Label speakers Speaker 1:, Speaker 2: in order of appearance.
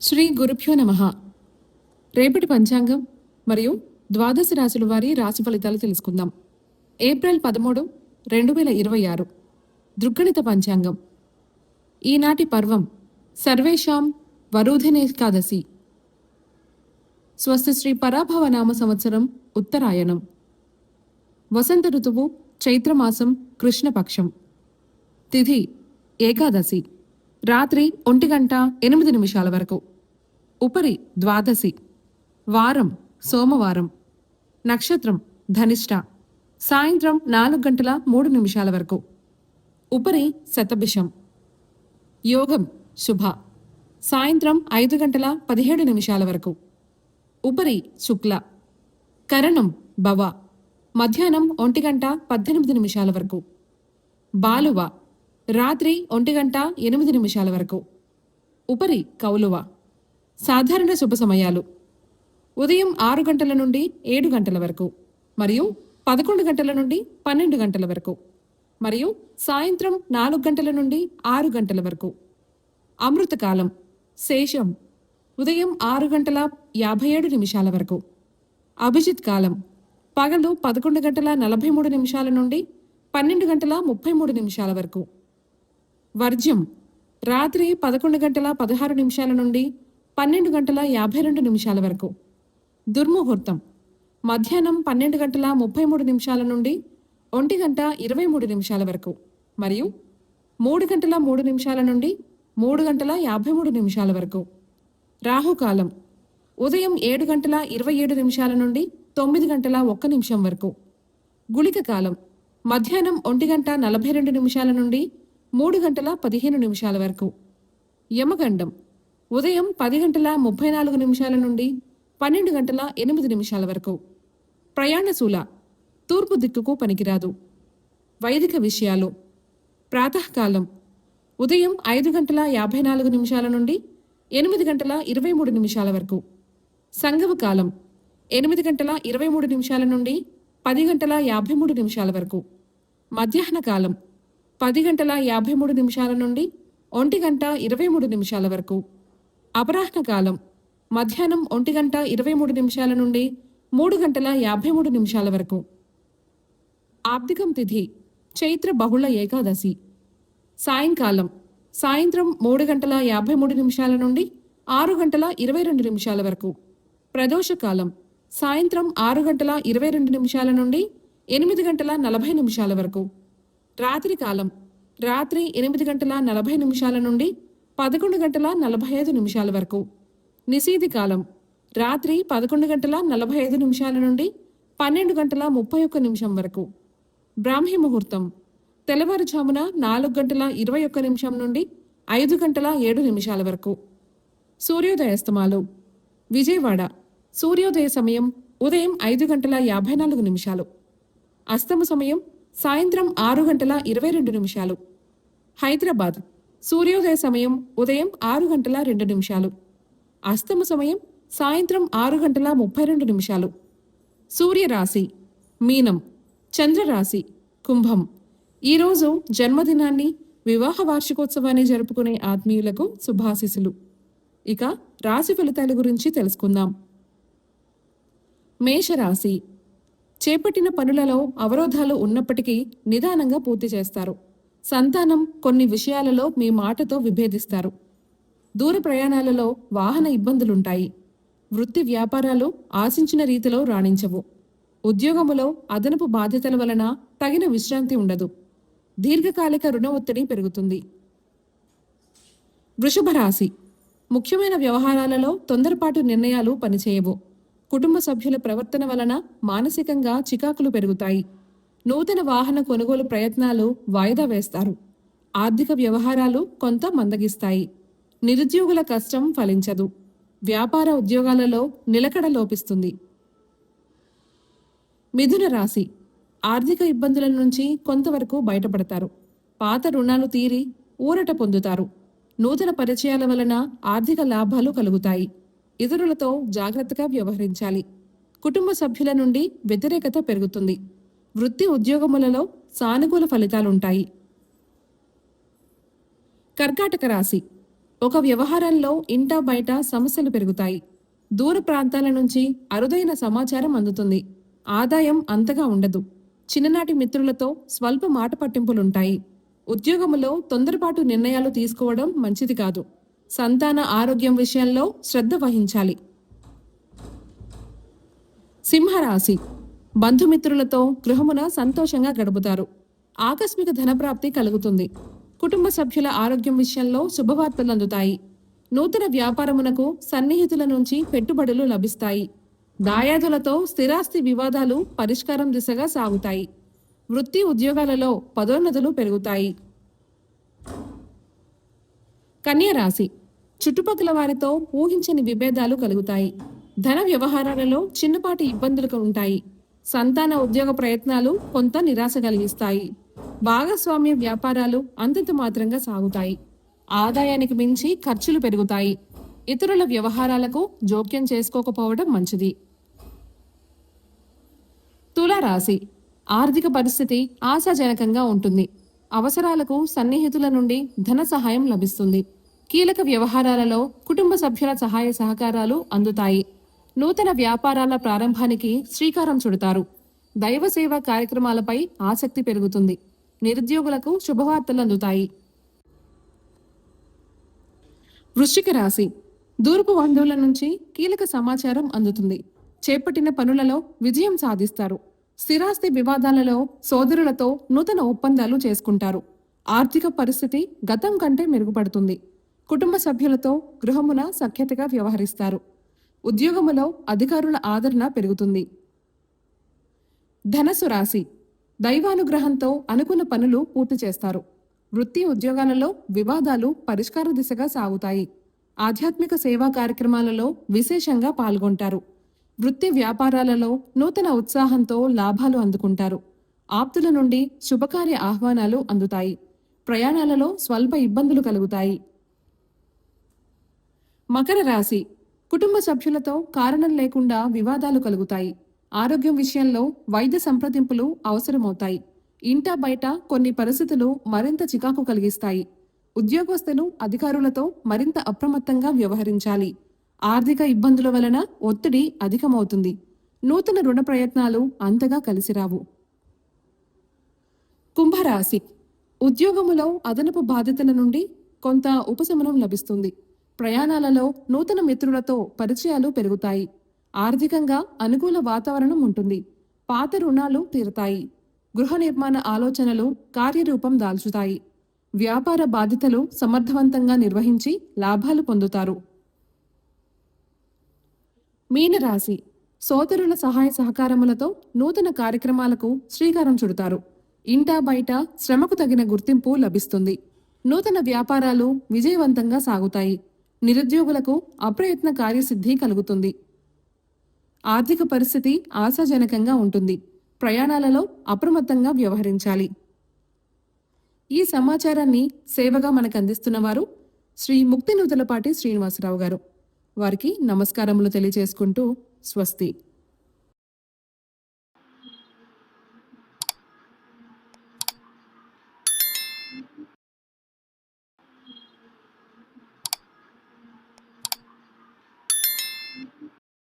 Speaker 1: శ్రీ గురుభ్యో నమః. రేపటి పంచాంగం మరియు ద్వాదశ రాశుల వారి రాశి ఫలితాలు తెలుసుకుందాం. ఏప్రిల్ 13, 2026 దృగ్గణిత పంచాంగం. ఈనాటి పర్వం సర్వేషాం వరుధినేకాదశి. స్వస్తి శ్రీ పరాభవ నామ సంవత్సరం ఉత్తరాయణం. వసంత ఋతువు చైత్రమాసం కృష్ణపక్షం. తిథి ఏకాదశి రాత్రి 1:08 వరకు. ఉపరి ద్వాదశి. వారం సోమవారం. నక్షత్రం ధనిష్ట. సాయంత్రం 4:03 వరకు. ఉపరి శతభిషం. యోగం శుభ. సాయంత్రం 5:17 వరకు. ఉపరి శుక్ల. కరణం భవ. మధ్యాహ్నం 1:18 వరకు. బాలువ రాత్రి 1:08 వరకు. ఉపరి కౌలువ. సాధారణ శుభ సమయాలు ఉదయం 6 గంటల నుండి 7 గంటల వరకు మరియు 11 గంటల నుండి 12 గంటల వరకు మరియు సాయంత్రం 4 గంటల నుండి 6 గంటల వరకు. అమృతకాలం శేషం ఉదయం 6:57 వరకు. అభిజిత్ కాలం పగలు 11:43 నుండి 12:33 వరకు. వర్జ్యం రాత్రి 11:16 నుండి 12:52 వరకు. దుర్ముహూర్తం మధ్యాహ్నం 12:33 నుండి 1:23 వరకు మరియు 3:03 నుండి 3:53 వరకు. రాహుకాలం ఉదయం 7:27 నుండి 9:01 వరకు. గుళిక కాలం మధ్యాహ్నం 1:42 నుండి 3:15 వరకు. యమగండం ఉదయం 10:34 నుండి 12:08 వరకు. ప్రయాణశూల తూర్పు దిక్కుకు పనికిరాదు. వైదిక విషయాలు ప్రాతకాలం ఉదయం 5:54 నుండి 8:23 వరకు. సంగమ కాలం 8:23 నుండి 10:53 వరకు. మధ్యాహ్న కాలం 10:53 నుండి 1:23 వరకు. అపరాహ్న కాలం మధ్యాహ్నం 1:23 నుండి 3:53 వరకు. ఆబ్దికం తిథి చైత్ర బహుళ ఏకాదశి. సాయంకాలం సాయంత్రం 3:53 నుండి 6:22 వరకు. ప్రదోషకాలం సాయంత్రం 6:22 నుండి 8:40 వరకు. రాత్రి కాలం రాత్రి 8:40 నుండి 11:45 వరకు. నిశీధి కాలం రాత్రి 11:45 నుండి 12:31 వరకు. బ్రాహ్మీ ముహూర్తం తెల్లవారుజామున 4:21 నుండి 5:07 వరకు. సూర్యోదయాస్తమాలు విజయవాడ సూర్యోదయ సమయం ఉదయం 5:54. అస్తమ సమయం సాయంత్రం 6:22. హైదరాబాద్ సూర్యోదయ సమయం ఉదయం 6:02. అస్తమ సమయం సాయంత్రం 6:32. సూర్యరాశి మీనం, చంద్రరాశి కుంభం. ఈరోజు జన్మదినాన్ని వివాహ వార్షికోత్సవాన్ని జరుపుకునే ఆత్మీయులకు శుభాశీస్సులు. ఇక రాశి ఫలితాల గురించి తెలుసుకుందాం. మేషరాశి చేపట్టిన పనులలో అవరోధాలు ఉన్నప్పటికీ నిదానంగా పూర్తి చేస్తారు. సంతానం కొన్ని విషయాలలో మీ మాటతో విభేదిస్తారు. దూర ప్రయాణాలలో వాహన ఇబ్బందులుంటాయి. వృత్తి వ్యాపారాలు ఆశించిన రీతిలో రాణించవు. ఉద్యోగములో అదనపు బాధ్యతల వలన తగిన విశ్రాంతి ఉండదు. దీర్ఘకాలిక రుణ ఒత్తిడి పెరుగుతుంది. వృషభ రాశి ముఖ్యమైన వ్యవహారాలలో తొందరపాటు నిర్ణయాలు పనిచేయవు. కుటుంబ సభ్యుల ప్రవర్తన వలన మానసికంగా చికాకులు పెరుగుతాయి. నూతన వాహన కొనుగోలు ప్రయత్నాలు వాయిదా వేస్తారు. ఆర్థిక వ్యవహారాలు కొంత మందగిస్తాయి. నిరుద్యోగుల కష్టం ఫలించదు. వ్యాపార ఉద్యోగాలలో నిలకడ లోపిస్తుంది. మిథున రాశి ఆర్థిక ఇబ్బందుల నుంచి కొంతవరకు బయటపడతారు. పాత రుణాలు తీరి ఊరట పొందుతారు. నూతన పరిచయాల వలన ఆర్థిక లాభాలు కలుగుతాయి. ఇతరులతో జాగ్రత్తగా వ్యవహరించాలి. కుటుంబ సభ్యుల నుండి వ్యతిరేకత పెరుగుతుంది. వృత్తి ఉద్యోగములలో సానుకూల ఫలితాలుంటాయి. కర్కాటక రాశి ఒక వ్యవహారంలో ఇంటా బయట సమస్యలు పెరుగుతాయి. దూర ప్రాంతాల నుంచి అరుదైన సమాచారం అందుతుంది. ఆదాయం అంతగా ఉండదు. చిన్ననాటి మిత్రులతో స్వల్ప మాట పట్టింపులుంటాయి. ఉద్యోగములో తొందరపాటు నిర్ణయాలు తీసుకోవడం మంచిది కాదు. సంతాన ఆరోగ్యం విషయంలో శ్రద్ధ వహించాలి. సింహరాశి. బంధుమిత్రులతో గృహమున సంతోషంగా గడుపుతారు. ఆకస్మిక ధనప్రాప్తి కలుగుతుంది. కుటుంబ సభ్యుల ఆరోగ్యం విషయంలో శుభవార్తలు అందుతాయి. నూతన వ్యాపారమునకు సన్నిహితుల నుంచి పెట్టుబడులు లభిస్తాయి. దాయాదులతో స్థిరాస్తి వివాదాలు పరిష్కారం దిశగా సాగుతాయి. వృత్తి ఉద్యోగాలలో పదోన్నతులు పెరుగుతాయి. కన్య రాశి. చుట్టుపక్కల వారితో ఊహించని విభేదాలు కలుగుతాయి. ధన వ్యవహారాలలో చిన్నపాటి ఇబ్బందులు ఉంటాయి. సంతాన ఉద్యోగ ప్రయత్నాలు కొంత నిరాశ కలిగిస్తాయి. భాగస్వామ్య వ్యాపారాలు అంతంత మాత్రంగా సాగుతాయి. ఆదాయానికి మించి ఖర్చులు పెరుగుతాయి. ఇతరుల వ్యవహారాలకు జోక్యం చేసుకోకపోవడం మంచిది. తులారాశి. ఆర్థిక పరిస్థితి ఆశాజనకంగా ఉంటుంది. అవసరాలకు సన్నిహితుల నుండి ధన సహాయం లభిస్తుంది. కీలక వ్యవహారాలలో కుటుంబ సభ్యుల సహాయ సహకారాలు అందుతాయి. నూతన వ్యాపారాల ప్రారంభానికి శ్రీకారం చుడతారు. దైవ సేవా కార్యక్రమాలపై ఆసక్తి పెరుగుతుంది. నిరుద్యోగులకు శుభవార్తలు అందుతాయి. వృశ్చిక రాశి. దూరపు బంధువుల నుంచి కీలక సమాచారం అందుతుంది. చేపట్టిన పనులలో విజయం సాధిస్తారు. స్థిరాస్తి వివాదాలలో సోదరులతో నూతన ఒప్పందాలు చేసుకుంటారు. ఆర్థిక పరిస్థితి గతం కంటే మెరుగుపడుతుంది. కుటుంబ సభ్యులతో గృహమున సఖ్యతగా వ్యవహరిస్తారు. ఉద్యోగములో అధికారుల ఆదరణ పెరుగుతుంది. ధనస్సు రాశి. దైవానుగ్రహంతో అనుకున్న పనులు పూర్తి చేస్తారు. వృత్తి ఉద్యోగాలలో వివాదాలు పరిష్కార దిశగా సాగుతాయి. ఆధ్యాత్మిక సేవా కార్యక్రమాలలో విశేషంగా పాల్గొంటారు. వృత్తి వ్యాపారాలలో నూతన ఉత్సాహంతో లాభాలు అందుకుంటారు. ఆప్తుల నుండి శుభకార్య ఆహ్వానాలు అందుతాయి. ప్రయాణాలలో స్వల్ప ఇబ్బందులు కలుగుతాయి. మకర రాశి. కుటుంబ సభ్యులతో కారణం లేకుండా వివాదాలు కలుగుతాయి. ఆరోగ్యం విషయంలో వైద్య సంప్రదింపులు అవసరమవుతాయి. ఇంటా బయట కొన్ని పరిస్థితులు మరింత చికాకు కలిగిస్తాయి. ఉద్యోగస్తులు అధికారులతో మరింత అప్రమత్తంగా వ్యవహరించాలి. ఆర్థిక ఇబ్బందుల వలన ఒత్తిడి అధికమవుతుంది. నూతన రుణ ప్రయత్నాలు అంతగా కలిసిరావు. కుంభరాశి. ఉద్యోగములో అదనపు బాధ్యతల నుండి కొంత ఉపశమనం లభిస్తుంది. ప్రయాణాలలో నూతన మిత్రులతో పరిచయాలు పెరుగుతాయి. ఆర్థికంగా అనుకూల వాతావరణం ఉంటుంది. పాత రుణాలు తీరుతాయి. గృహ నిర్మాణ ఆలోచనలు కార్యరూపం దాల్చుతాయి. వ్యాపార బాధ్యతలు సమర్థవంతంగా నిర్వహించి లాభాలు పొందుతారు. మీనరాశి. సోదరుల సహాయ సహకారములతో నూతన కార్యక్రమాలకు శ్రీకారం చుడతారు. ఇంటా బయట శ్రమకు తగిన గుర్తింపు లభిస్తుంది. నూతన వ్యాపారాలు విజయవంతంగా సాగుతాయి. నిరుద్యోగులకు అప్రయత్న కార్యసిద్ధి కలుగుతుంది. ఆర్థిక పరిస్థితి ఆశాజనకంగా ఉంటుంది. ప్రయాణాలలో అప్రమత్తంగా వ్యవహరించాలి. ఈ సమాచారాన్ని సేవగా మనకు అందిస్తున్న వారు శ్రీ ముక్తినూతలపాటి శ్రీనివాసరావు గారు. వారికి నమస్కారములు తెలియజేసుకుంటూ స్వస్తి.